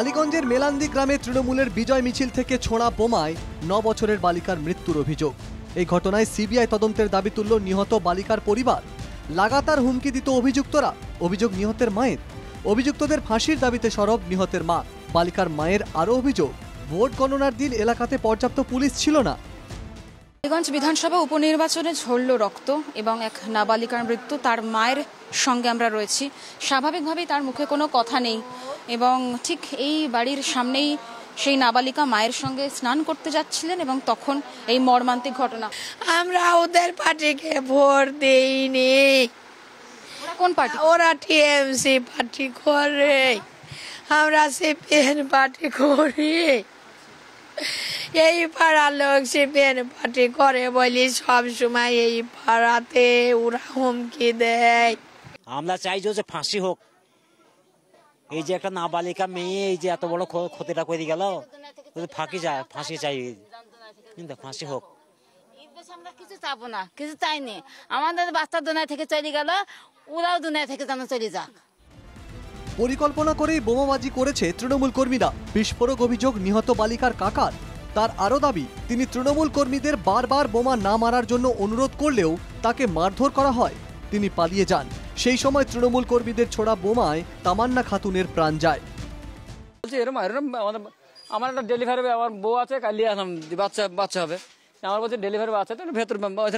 টালিগঞ্জের মেলান্দি গ্রামে তৃণমূলের বিজয় মিছিল থেকে ছোড়া বোমায় 9 বছরের বালিকার মৃত্যুর অভিযোগ। এই ঘটনায় সিবিআই তদন্তের দাবি তুলল নিহত বালিকার পরিবার। লাগাতার হুমকি দিত অভিযুক্তরা। অভিযোগ নিহতের মায়ের। অভিযুক্তদের ফাঁসির দাবিতে সরব নিহতের মা। বালিকার মায়ের আরও অভিযোগ, ভোট গণনার দিন এলাকাতে পর্যাপ্ত পুলিশ ছিল না। টালিগঞ্জ বিধানসভা উপনির্বাচনে ঝরল রক্ত এবং এক নাবালিকার মৃত্যু। তার মায়ের সঙ্গে আমরা রয়েছি। স্বাভাবিকভাবেই তার মুখে কোনো কথা নেই এবং ঠিক এই বাড়ির সামনেই সেই নাবালিকা মায়ের সঙ্গে স্নান করতে যাচ্ছিলেন এবং তখন এই মর্মান্তিক ঘটনা। আমরা ওদের পার্টিকে ভোট দেইনি। কোন পার্টি? ওরা টিএমসি পার্টি করে, আমরা সিপিএম পার্টি করি। এই পাড়ার লোক সিপিএম পার্টি করে বলি সব সময় এই পাড়াতে ওরা হুমকি দেয়। আমরা চাই যে ফাঁসি হোক। এই যে একটা নাবালিকা মেয়ে এই যে এত বড় ক্ষতিটা করে গেল, ফাঁসি চাই, কিন্তু ফাঁসি হোক। আমরা কিছু চাবো না, কিছু চাইনি। আমাদের বাচ্চা দুনিয়া থেকে চলে গেল, ওরাও দুনিয়া থেকে যেন চলে যাক। পরিকল্পনা করেই বোমাবাজি করেছে তৃণমূল কর্মীরা। বিস্ফোরক অভিযোগ নিহত বালিকার কাকার। তার আরও দাবি, তিনি তৃণমূল কর্মীদের বারবার বোমা না মারার জন্য অনুরোধ করলেও তাকে মারধর করা হয়। তিনি পালিয়ে যান। সেই সময় তৃণমূল কর্মীদের ছোড়া বোমায় তামান্না খাতুনের প্রাণ যায়। আমার একটা ডেলিভারি, আমার বউ আছে, কালি বাচ্চা হবে, আমার বলছে ডেলিভারি আছে তো ভেতর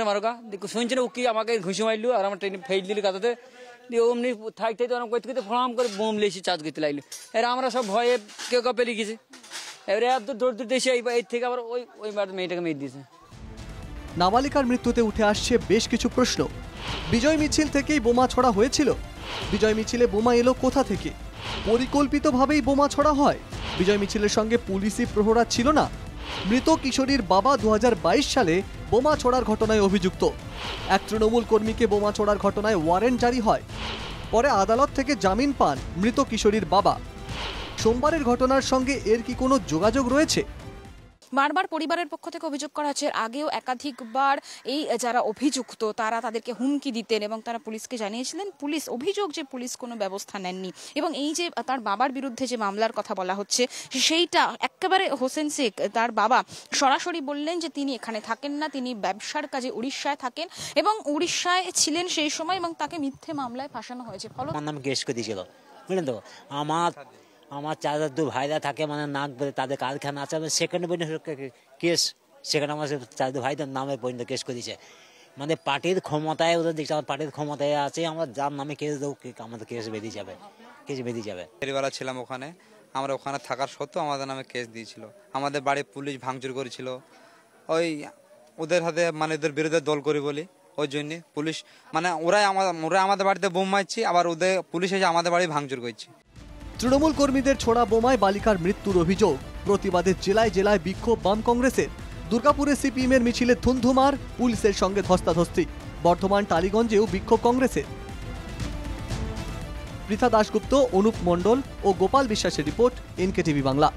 মারোকা শুনছি না, ও কি আমাকে ঘুষি মারলো আর আমার ট্রেনে ফেল দিলি কাতাতে দিয়ে অমনি থাকতে ফলাম করে বোম লেছি চার্জ করতে লাগলো। এরা আমরা সব ভয়ে কেউ পেলে গেছি। এবারে এত দৌড় দৌড় এসে এই থেকে আবার ওই মেয়েটাকে মেরে দিয়েছে। নাবালিকার মৃত্যুতে উঠে আসছে বেশ কিছু প্রশ্ন। বিজয় মিছিল থেকেই বোমা ছড়া হয়েছিল? বিজয় মিছিলে বোমা এলো কোথা থেকে? পরিকল্পিতভাবেই বোমা ছড়া হয়? বিজয় মিছিলের সঙ্গে পুলিশি প্রহরা ছিল না? মৃত কিশোরীর বাবা 2022 সালে বোমা ছোড়ার ঘটনায় অভিযুক্ত। এক তৃণমূল কর্মীকে বোমা ছোড়ার ঘটনায় ওয়ারেন্ট জারি হয়। পরে আদালত থেকে জামিন পান মৃত কিশোরীর বাবা। সোমবারের ঘটনার সঙ্গে এর কি কোনো যোগাযোগ রয়েছে? বারবার পরিবারের পক্ষ থেকে অভিযোগ করা হচ্ছে, আগেও একাধিকবার এই যারা অভিযুক্ত তারা তাদেরকে হুমকি দিতেন এবং তারা পুলিশকে জানিয়েছিলেন। পুলিশ অভিযোগ যে পুলিশ কোনো ব্যবস্থা নেননি এবং এই যে তার বাবার বিরুদ্ধে যে মামলার কথা বলা হচ্ছে সেইটা একেবারে হোসেন শেখ তার বাবা সরাসরি বললেন যে তিনি এখানে থাকেন না, তিনি ব্যবসার কাজে উড়িষ্যায় থাকেন এবং উড়িষ্যায় ছিলেন সেই সময় এবং তাকে মিথ্যে মামলায় ফাঁসানো হয়েছে। ফলত আমার নাম কেস করে দিয়েছিল, বুঝলেন তো। আমার চাচার দু ভাইরা থাকে মানে নাক বেঁধে, তাদের কারখানা আছে, সেখানে কেস, সেখানে আমার চাচার দু ভাইদের নামে পর্যন্ত কেস করে দিয়েছে। মানে পার্টির ক্ষমতায় ওদের দেখছি, আমার পার্টির ক্ষমতায় আছে, আমরা যার নামে কেস দেবো আমাদের কেস বেরিয়ে যাবে, কেস বেরিয়ে যাবে। পরিবার ছিলাম ওখানে, আমরা ওখানে থাকার সত্ত্বেও আমাদের নামে কেস দিয়েছিল। আমাদের বাড়ি পুলিশ ভাঙচুর করেছিল, ওই ওদের হাতে মানে ওদের বিরুদ্ধে দল করি বলি, ওই জন্যে পুলিশ মানে ওরা আমাদের বাড়িতে বোম মারছি, আবার ওদের পুলিশ এসে আমাদের বাড়ি ভাঙচুর করছে। তৃণমূল কর্মীদের ছোড়া বোমায় বালিকার মৃত্যুর অভিযোগ। প্রতিবাদে জেলায় জেলায় বিক্ষোভ বাম কংগ্রেসের। দুর্গাপুরে সিপিএমের মিছিলে ধুন্ধুমার, পুলিশের সঙ্গে ধস্তাধস্তি। বর্ধমান টালিগঞ্জেও বিক্ষোভ কংগ্রেসের। পৃথা দাশগুপ্ত, অনুপ মণ্ডল ও গোপাল বিশ্বাসের রিপোর্ট, NKTV বাংলা।